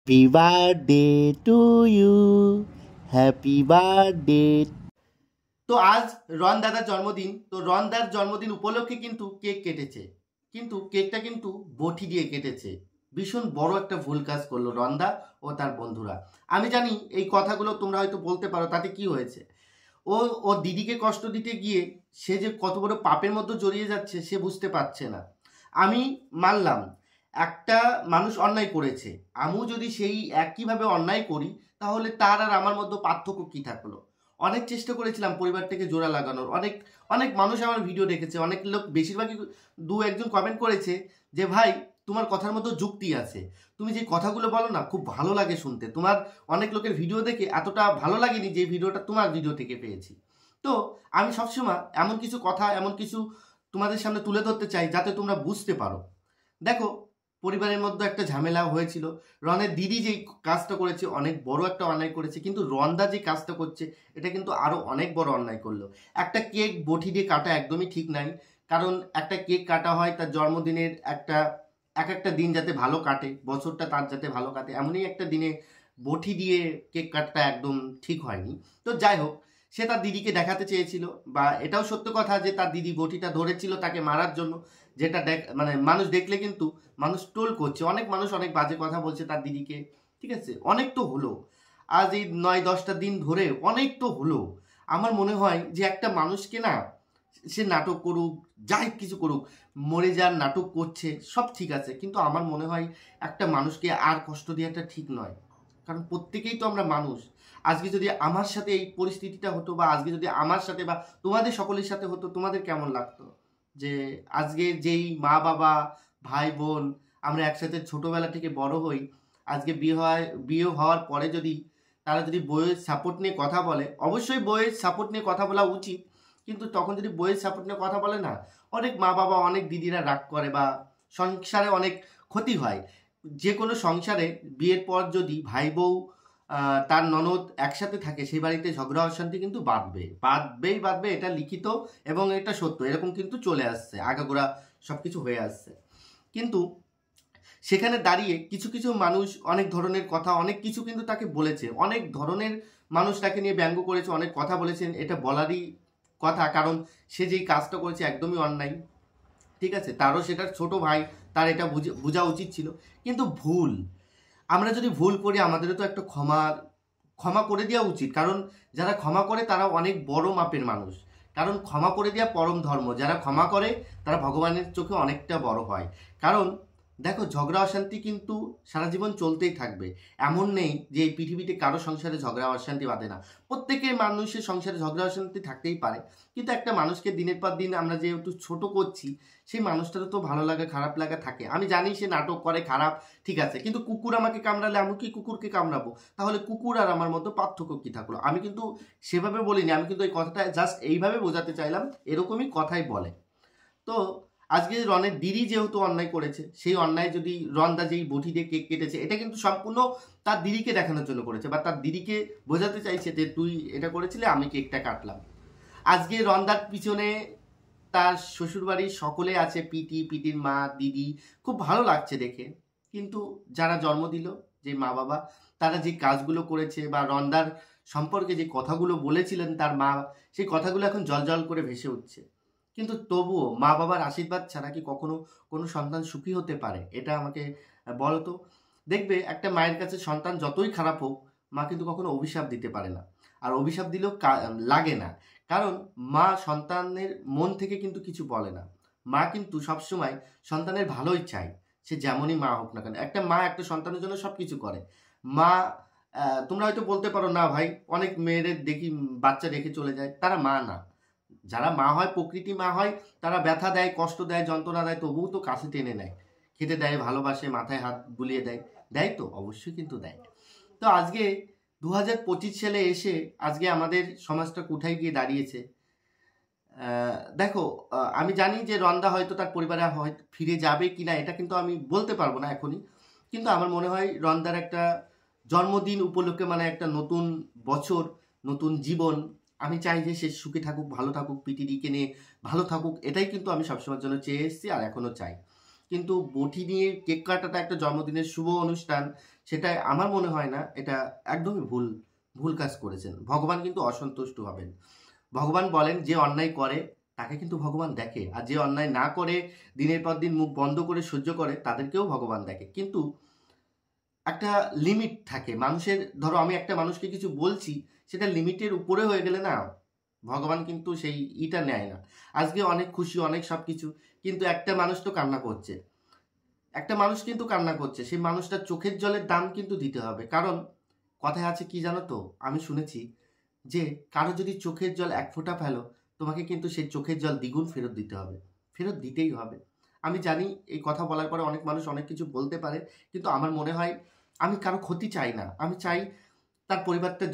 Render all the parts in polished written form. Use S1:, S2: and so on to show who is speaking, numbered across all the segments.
S1: Happy birthday to you, happy birthday. তো আজ রন দাদার জন্মদিন। তো রন দার জন্মদিন উপলক্ষে কিন্তু কেক কেটেছে, কিন্তু কেকটা কিন্তু বটি দিয়ে কেটেছে। ভীষণ বড় একটা ভুল কাজ করলো রন্দা ও তার বন্ধুরা। আমি জানি এই কথাগুলো তোমরা হয়তো বলতে পারো তাতে কি হয়েছে। ও ও দিদিকে কষ্ট দিতে গিয়ে সে যে কত বড় পাপের মধ্যে জড়িয়ে যাচ্ছে সে বুঝতে পারছে না। আমি মানলাম একটা মানুষ অন্যায় করেছে, আমিও যদি সেই একইভাবে অন্যায় করি তাহলে তার আর আমার মধ্যে পার্থক্য কী থাকলো। অনেক চেষ্টা করেছিলাম পরিবার থেকে জোড়া লাগানোর, অনেক অনেক মানুষ আমার ভিডিও দেখেছে, অনেক লোক বেশিরভাগই দু একজন কমেন্ট করেছে যে ভাই তোমার কথার মধ্যে যুক্তি আছে, তুমি যে কথাগুলো বলো না খুব ভালো লাগে শুনতে। তোমার অনেক লোকের ভিডিও দেখে এতটা ভালো লাগেনি যে ভিডিওটা তোমার ভিডিও থেকে পেয়েছি। তো আমি সবসময় এমন কিছু কথা, এমন কিছু তোমাদের সামনে তুলে ধরতে চাই যাতে তোমরা বুঝতে পারো। দেখো, পরিবারের মধ্যে একটা ঝামেলা হয়েছিল। রনের দিদি যেই কাজটা করেছে অনেক বড় একটা অন্যায় করেছে, কিন্তু রনদা যে কাজটা করছে এটা কিন্তু আরও অনেক বড় অন্যায় করলো। একটা কেক বটি দিয়ে কাটা একদমই ঠিক নাই, কারণ একটা কেক কাটা হয় তার জন্মদিনের একটা দিন যাতে ভালো কাটে, বছরটা তার যাতে ভালো কাটে, এমনই একটা দিনে বটি দিয়ে কেক কাটটা একদম ঠিক হয়নি। তো যাই হোক, সে তার দিদিকে দেখাতে চেয়েছিল, বা এটাও সত্য কথা যে তার দিদি বটিটা ধরেছিল তাকে মারার জন্য, যেটা মানে মানুষ দেখলে কিন্তু মানুষ টোল করছে, অনেক মানুষ অনেক বাজে কথা বলছে তার দিদিকে। ঠিক আছে, অনেক তো হলো, আজ এই 9-10টা দিন ধরে অনেক তো হলো। আমার মনে হয় যে একটা মানুষকে না, সে নাটক করুক, যাই কিছু করুক, মরে যার নাটক করছে সব ঠিক আছে, কিন্তু আমার মনে হয় একটা মানুষকে আর কষ্ট দেওয়াটা ঠিক নয়। কারণ প্রত্যেকেই তো আমরা মানুষ। আজকে যদি আমার সাথে এই পরিস্থিতিটা হতো, বা আজকে যদি আমার সাথে বা তোমাদের সকলের সাথে হতো, তোমাদের কেমন লাগতো? যে আজকে যেই মা বাবা ভাই বোন আমরা একসাথে ছোটবেলা থেকে বড় হই, আজকে বিয়ে হওয়ার পরে যদি তারা যদি বইয়ের সাপোর্ট নিয়ে কথা বলে, অবশ্যই বইয়ের সাপোর্ট নিয়ে কথা বলা উচিত, কিন্তু তখন যদি বইয়ের সাপোর্ট নিয়ে কথা বলে না, অনেক মা বাবা অনেক দিদিরা রাগ করে, বা সংসারে অনেক ক্ষতি হয়। যে কোনো সংসারে বিয়ের পর যদি ভাই বউ তার ননদ একসাথে থাকে, সেই বাড়িতে ঝগড়া অশান্তি কিন্তু বাঁধবেই, এটা লিখিত এবং এটা সত্য, এরকম কিন্তু চলে আসছে, আগাগোড়া সব কিছু হয়ে আসছে। কিন্তু সেখানে দাঁড়িয়ে কিছু কিছু মানুষ অনেক ধরনের কথা, অনেক কিছু কিন্তু তাকে বলেছে, অনেক ধরনের মানুষ তাকে নিয়ে ব্যঙ্গ করেছে, অনেক কথা বলেছেন, এটা বলারই কথা, কারণ সে যেই কাজটা করেছে একদমই অন্যায়। ঠিক আছে, তারও সেটার ছোট ভাই, তার এটা বোঝা উচিত ছিল, কিন্তু ভুল, আমরা যদি ভুল করি আমাদেরও তো একটা ক্ষমা করে দেওয়া উচিত, কারণ যারা ক্ষমা করে তারা অনেক বড় মাপের মানুষ, কারণ ক্ষমা করে দেওয়া পরম ধর্ম, যারা ক্ষমা করে তারা ভগবানের চোখে অনেকটা বড় হয়। কারণ দেখো, ঝগড়া অশান্তি কিন্তু সারা জীবন চলতেই থাকবে, এমন নেই যে এই পৃথিবীতে কারো সংসারে ঝগড়া অশান্তি বাঁধে না, প্রত্যেকের মানুষের সংসারে ঝগড়া অশান্তি থাকতেই পারে। কিন্তু একটা মানুষকে দিনের পর দিন আমরা যে একটু ছোট করছি, সেই মানুষটারও তো ভালো লাগা খারাপ লাগা থাকে। আমি জানি সে নাটক করে, খারাপ, ঠিক আছে, কিন্তু কুকুর আমাকে কামড়ালে আমি কি কুকুরকে কামড়াবো? তাহলে কুকুর আর আমার মধ্যে পার্থক্য কি থাকলো? আমি কিন্তু সেভাবে বলিনি, আমি কিন্তু এই কথাটা জাস্ট এইভাবে বোঝাতে চাইলাম, এরকমই কথাই বলে। তো আজকে রনের দিদি যেহেতু অন্যায় করেছে, সেই অন্যায় যদি রনদা যেই বটি দিয়ে কেক কেটেছে, এটা কিন্তু সম্পূর্ণ তার দিদিকে দেখানোর জন্য করেছে, বা তার দিদিকে বোঝাতে চাইছে যে তুই এটা করেছিলে, আমি কেকটা কাটলাম। আজকে রনদার পিছনে তার শ্বশুরবাড়ির সকলে আছে, পিটির মা, দিদি, খুব ভালো লাগছে দেখে। কিন্তু যারা জন্ম দিল, যে মা বাবা, তারা যে কাজগুলো করেছে, বা রনদার সম্পর্কে যে কথাগুলো বলেছিলেন তার মা, সেই কথাগুলো এখন জল করে ভেসে উঠছে। কিন্তু তবুও মা বাবার আশীর্বাদ ছাড়া কি কখনো কোনো সন্তান সুখী হতে পারে? এটা আমাকে বলো তো। দেখবে একটা মায়ের কাছে সন্তান যতই খারাপ হোক, মা কিন্তু কখনো অভিশাপ দিতে পারে না, আর অভিশাপ দিলেও লাগে না, কারণ মা সন্তানের মন থেকে কিন্তু কিছু বলে না। মা কিন্তু সবসময় সন্তানের ভালোই চায়, সে যেমনই মা হোক না কেন। একটা মা একটা সন্তানের জন্য সব কিছু করে। মা, তোমরা হয়তো বলতে পারো না ভাই, অনেক মেয়েদের দেখি বাচ্চা রেখে চলে যায়, তারা মা না। যারা মা হয়, প্রকৃতি মা হয়, তারা ব্যথা দেয়, কষ্ট দেয়, যন্ত্রণা দেয়, তবুও তো কাছে টেনে নেয়, খেতে দেয়, ভালোবাসে, মাথায় হাত বুলিয়ে দেয়, দেয় তো, অবশ্যই কিন্তু দেয়। তো আজকে 2025 সালে এসে আজকে আমাদের সমাজটা কোথায় গিয়ে দাঁড়িয়েছে দেখো। আমি জানি যে রন্দা হয়তো তার পরিবারে হয়তো ফিরে যাবে কি না এটা কিন্তু আমি বলতে পারবো না এখনই, কিন্তু আমার মনে হয় রন্দার একটা জন্মদিন উপলক্ষে, মানে একটা নতুন বছর, নতুন জীবন, আমি চাই যে সে সুখে থাকুক, ভালো থাকুক, পিটিডিকে নিয়ে ভালো থাকুক, এটাই কিন্তু আমি সবসময়ের জন্য চেয়ে এসেছি আর এখনও চাই। কিন্তু বটি নিয়ে কেক কাটাটা একটা জন্মদিনের শুভ অনুষ্ঠান, সেটা আমার মনে হয় না, এটা একদমই ভুল কাজ করেছেন। ভগবান কিন্তু অসন্তুষ্ট হবেন। ভগবান বলেন যে অন্যায় করে তাকে কিন্তু ভগবান দেখে, আর যে অন্যায় না করে দিনের পর দিন মুখ বন্ধ করে সহ্য করে তাদেরকেও ভগবান দেখে। কিন্তু একটা লিমিট থাকে মানুষের। ধরো আমি একটা মানুষকে কিছু বলছি, সেটা লিমিটের উপরে হয়ে গেলে না, ভগবান কিন্তু সেই ইটা নেয় না। আজকে অনেক খুশি, অনেক সব কিছু, কিন্তু একটা মানুষ তো কান্না করছে, একটা মানুষ কিন্তু কান্না করছে, সেই মানুষটার চোখের জলের দাম কিন্তু দিতে হবে। কারণ কথায় আছে কি জানো তো, আমি শুনেছি যে কারো যদি চোখের জল এক ফোঁটা ফেলো, তোমাকে কিন্তু সেই চোখের জল দ্বিগুণ ফেরত দিতে হবে, ফেরত দিতেই হবে। আমি জানি এই কথা বলার পরে অনেক মানুষ অনেক কিছু বলতে পারে, কিন্তু আমার মনে হয় আমি কারো ক্ষতি চাই না। আমি চাই তার পরিবারটা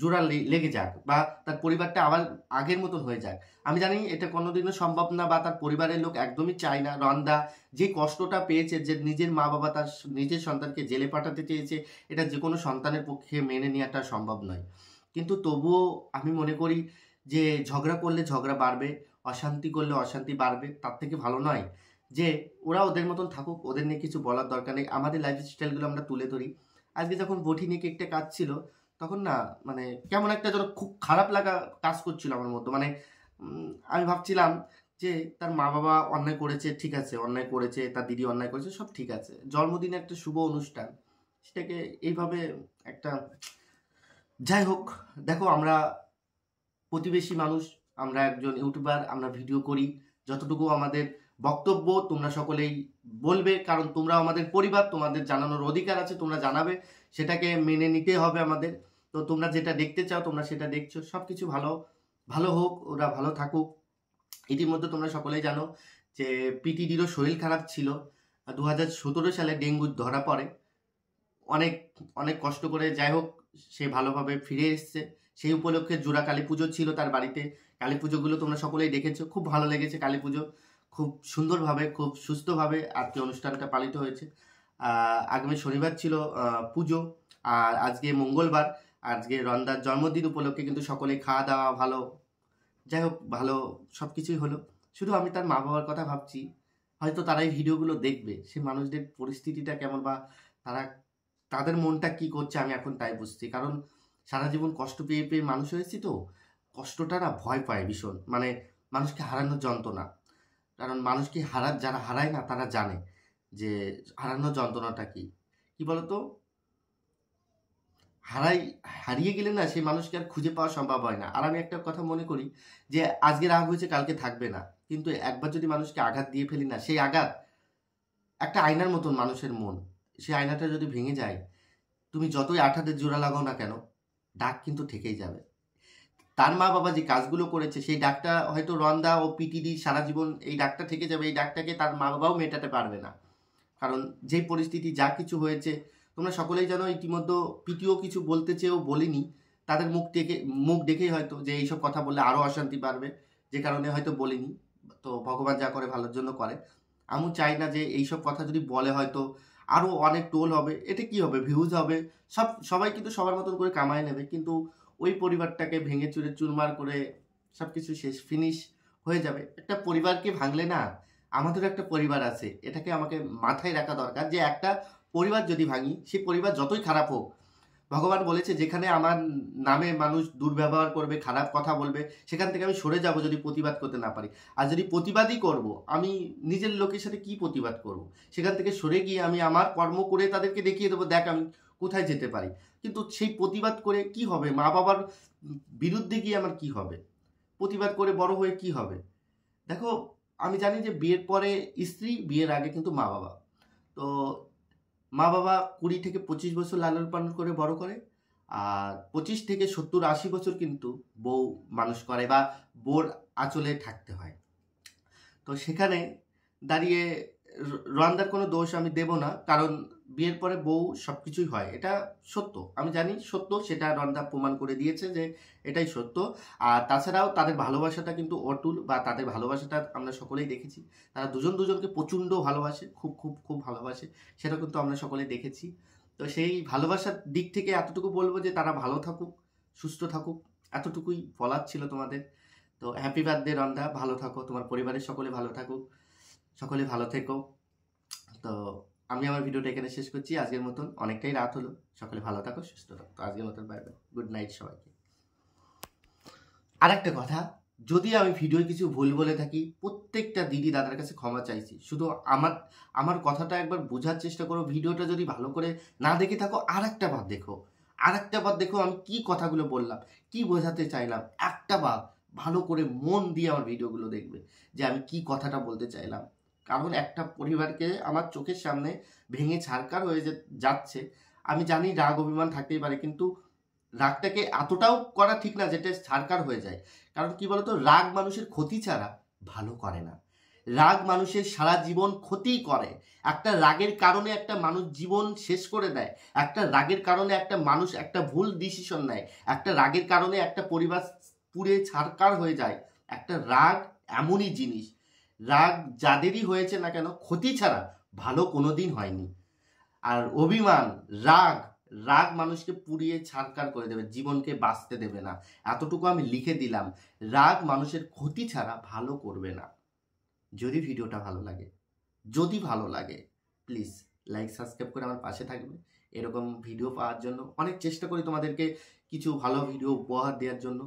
S1: জোড়া লেগে যাক, বা তার পরিবারটা আবার আগের মতন হয়ে যাক। আমি জানি এটা কোনোদিনও সম্ভব না, বা তার পরিবারের লোক একদমই চায় না। রন্দা যে কষ্টটা পেয়েছে, যে নিজের মা বাবা তার নিজের সন্তানকে জেলে পাঠাতে চেয়েছে, এটা যে কোনো সন্তানের পক্ষে মেনে নেওয়াটা সম্ভব নয়। কিন্তু তবুও আমি মনে করি যে ঝগড়া করলে ঝগড়া বাড়বে, অশান্তি করলে অশান্তি বাড়বে। তার থেকে ভালো নয় যে ওরা ওদের মতন থাকুক, ওদের নিয়ে কিছু বলার দরকার নেই। আমাদের লাইফ স্টাইলগুলো আমরা তুলে ধরি। আজকে যখন বটি নিয়ে কেকটা কাটছিল, তখন না মানে কেমন একটা যেন খুব খারাপ লাগা কাজ করছিল আমার মধ্যে। মানে আমি ভাবছিলাম যে তার মা বাবা অন্যায় করেছে, ঠিক আছে, অন্যায় করেছে, তার দিদি অন্যায় করেছে, সব ঠিক আছে, জন্মদিনে একটা শুভ অনুষ্ঠান, সেটাকে এইভাবে একটা, যাই হোক। দেখো, আমরা প্রতিবেশী মানুষ, আমরা একজন ইউটিউবার, আমরা ভিডিও করি, যতটুকু আমাদের বক্তব্য তোমরা সকলেই বলবে, কারণ তোমরা আমাদের পরিবার, তোমাদের জানানোর অধিকার আছে, তোমরা জানাবে, সেটাকে মেনে নিতে হবে আমাদের। তো তোমরা যেটা দেখতে চাও তোমরা সেটা দেখছো, সব কিছু ভালো ভালো হোক, ওরা ভালো থাকুক। ইতিমধ্যে তোমরা সকলেই জানো যে পিটিডিরও শরীর খারাপ ছিল, 2017 সালে ডেঙ্গু ধরা পড়ে। অনেক অনেক কষ্ট করে, যাই হোক, সে ভালোভাবে ফিরে এসছে। সেই উপলক্ষে জোড়া কালী পুজো ছিল তার বাড়িতে। কালী পুজোগুলো তোমরা সকলেই দেখেছো, খুব ভালো লেগেছে কালী পুজো, খুব সুন্দরভাবে, খুব সুস্থভাবে আজকে অনুষ্ঠানটা পালিত হয়েছে। আগামী শনিবার ছিল পুজো, আর আজকে মঙ্গলবার, আজকে রন্দার জন্মদিন উপলক্ষে কিন্তু সকলেই খাওয়া দাওয়া ভালো, যাই হোক, ভালো সব কিছুই হলো। শুধু আমি তার মা বাবার কথা ভাবছি, হয়তো তারা এই ভিডিওগুলো দেখবে, সে মানুষদের পরিস্থিতিটা কেমন, বা তারা তাদের মনটা কি করছে, আমি এখন তাই বুঝছি। কারণ সারা জীবন কষ্ট পেয়ে পেয়ে মানুষ হয়েছি, তো কষ্টটা না ভয় পায় ভীষণ, মানে মানুষকে হারানোর যন্ত্রণা। কারণ মানুষকে যারা হারায় না তারা জানে যে হারানোর যন্ত্রণাটা কি। কি বলতো, হারিয়ে গেলে না সেই মানুষকে আর খুঁজে পাওয়া সম্ভব হয় না। আর আমি একটা কথা মনে করি যে আজকে রাগ হয়েছে কালকে থাকবে না, কিন্তু একবার যদি মানুষকে আঘাত দিয়ে ফেলি না, সেই আঘাত একটা আয়নার মতন মানুষের মন, সেই আয়নাটা যদি ভেঙে যায়, তুমি যতই আঠাতে জোড়া লাগাও না কেন, দাগ কিন্তু থেকেই যাবে। তার মা বাবা যে কাজগুলো করেছে, সেই দাগটা হয়তো রন্দা ও পিটিডি সারা জীবন এই দাগটা থেকে যাবে। এই দাগটাকে তার মা বাবাও মেটাতে পারবে না, কারণ যেই পরিস্থিতি যা কিছু হয়েছে তোমরা সকলেই জানো। ইতিমধ্যে পিটিও কিছু বলতে চেয়েও বলিনি, তাদের মুখ দেখেই হয়তো যে এইসব কথা বললে আরও অশান্তি বাড়বে, যে কারণে হয়তো বলিনি। তো ভগবান যা করে ভালোর জন্য করে। আমি চাই না যে এইসব কথা যদি বলে হয়তো আরও অনেক টোল হবে, এতে কি হবে, ভিউজ হবে, সবাই কিন্তু সবার মতন করে কামায় নেবে, কিন্তু ওই পরিবারটাকে ভেঙে চুরে চুরমার করে সব কিছু শেষ ফিনিশ হয়ে যাবে। একটা পরিবারকে ভাঙলে না, আমাদেরও একটা পরিবার আছে, এটাকে আমাকে মাথায় রাখা দরকার যে একটা পরিবার যদি ভাঙি, সেই পরিবার যতই খারাপ হোক, ভগবান বলেছে যেখানে আমার নামে মানুষ দুর্ব্যবহার করবে, খারাপ কথা বলবে, সেখান থেকে আমি সরে যাব যদি প্রতিবাদ করতে না পারি। আর যদি প্রতিবাদই করব, আমি নিজের লোকের সাথে কি প্রতিবাদ করব? সেখান থেকে সরে গিয়ে আমি আমার কর্ম করে তাদেরকে দেখিয়ে দেবো, দেখ আমি কোথায় যেতে পারি। কিন্তু সেই প্রতিবাদ করে কি হবে? মা বাবার বিরুদ্ধে গিয়ে আমার কি হবে? প্রতিবাদ করে বড় হয়ে কি হবে? দেখো, আমি জানি যে বিয়ের পরে স্ত্রী, বিয়ের আগে কিন্তু মা বাবা। তো মা বাবা 20 থেকে 25 বছর লালন পালন করে বড় করে, আর 25 থেকে 70-80 বছর কিন্তু বউ মানুষ করে, বা বউর আঁচলে থাকতে হয়। তো সেখানে দাঁড়িয়ে রন্দার কোনো দোষ আমি দেব না, কারণ বিয়ের পরে বউ সব কিছুই হয়, এটা সত্য। আমি জানি সত্য, সেটা রন্দা প্রমাণ করে দিয়েছে যে এটাই সত্য। আর তাছাড়াও তাদের ভালোবাসাটা কিন্তু অটুট, বা তাদের ভালোবাসাটা আমরা সকলেই দেখেছি। তারা দুজন দুজনকে প্রচণ্ড ভালোবাসে, খুব খুব খুব ভালোবাসে, সেটা কিন্তু আমরা সকলেই দেখেছি। তো সেই ভালোবাসার দিক থেকে এতটুকু বলবো যে তারা ভালো থাকুক, সুস্থ থাকুক, এতটুকুই বলার ছিল তোমাদের। তো হ্যাপি বার্থডে রন্দা, ভালো থাকো, তোমার পরিবারের সকলে ভালো থাকুক, সকলে ভালো থেকো। তো আমি আমার ভিডিওটা এখানে শেষ করছি। আজকের মতন অনেকটাই রাত হলো, সকলে ভালো থাকো, সুস্থ থাকো। তো আজকের মতন বাই বাই, গুড নাইট সবাইকে। আর একটা কথা, যদি আমি ভিডিওয় কিছু ভুল বলে থাকি, প্রত্যেকটা দিদি দাদার কাছে ক্ষমা চাইছি। শুধু আমার কথাটা একবার বোঝার চেষ্টা করো। ভিডিওটা যদি ভালো করে না দেখে থাকো, আর একটা বার দেখো, আমি কি কথাগুলো বললাম, কি বোঝাতে চাইলাম। একটা বার ভালো করে মন দিয়ে আমার ভিডিওগুলো দেখবে যে আমি কি কথাটা বলতে চাইলাম। কারণ একটা পরিবারকে আমার চোখের সামনে ভেঙে ছারকার হয়ে যাচ্ছে। আমি জানি রাগ অভিমান থাকতেই পারে, কিন্তু রাগটাকে এতটাও করা ঠিক না যেটা ছারকার হয়ে যায়। কারণ কি বলতো, রাগ মানুষের ক্ষতি ছাড়া ভালো করে না। রাগ মানুষের সারা জীবন ক্ষতিই করে। একটা রাগের কারণে একটা মানুষ জীবন শেষ করে দেয়। একটা রাগের কারণে একটা মানুষ একটা ভুল ডিসিশন নেয়। একটা রাগের কারণে একটা পরিবার পুড়ে ছারকার হয়ে যায়। একটা রাগ এমনই জিনিস, রাগ যাদেরই হয়েছে না কেন, ক্ষতি ছাড়া ভালো কোনোদিন হয়নি। আর অভিমান, রাগ মানুষকে পুড়িয়ে ছারকার করে দেবে, জীবনকে বাঁচতে দেবে না। এতটুকু আমি লিখে দিলাম, রাগ মানুষের ক্ষতি ছাড়া ভালো করবে না। যদি ভিডিওটা ভালো লাগে প্লিজ লাইক সাবস্ক্রাইব করে আমার পাশে থাকবে। এরকম ভিডিও পাওয়ার জন্য অনেক চেষ্টা করি তোমাদেরকে কিছু ভালো ভিডিও উপহার দেওয়ার জন্য,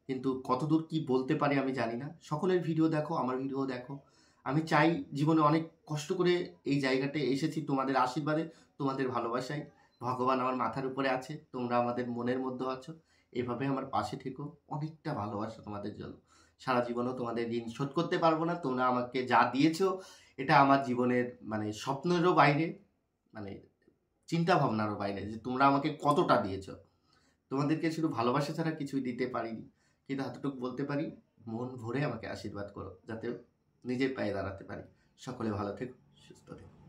S1: কিন্তু কতদূর কি বলতে পারি আমি জানি না। সকলের ভিডিও দেখো, আমার ভিডিও দেখো। আমি চাই, জীবনে অনেক কষ্ট করে এই জায়গাটায় এসেছি তোমাদের আশীর্বাদে, তোমাদের ভালোবাসায়। ভগবান আমার মাথার উপরে আছে, তোমরা আমাদের মনের মধ্যে আছো। এভাবে আমার পাশে থেকো। অনেকটা ভালোবাসা তোমাদের জন্য। সারা জীবনও তোমাদের ঋণ শোধ করতে পারবো না। তোমরা আমাকে যা দিয়েছো, এটা আমার জীবনের স্বপ্নেরও বাইরে, চিন্তা ভাবনারও বাইরে, যে তোমরা আমাকে কতটা দিয়েছো। তোমাদেরকে শুধু ভালোবাসা ছাড়া কিছুই দিতে পারিনি, কিন্তু এতটুকু বলতে পারি, মন ভরে আমাকে আশীর্বাদ করো যাতে নিজের পায়ে দাঁড়াতে পারি। সকলে ভালো থেকো, সুস্থ থেকো।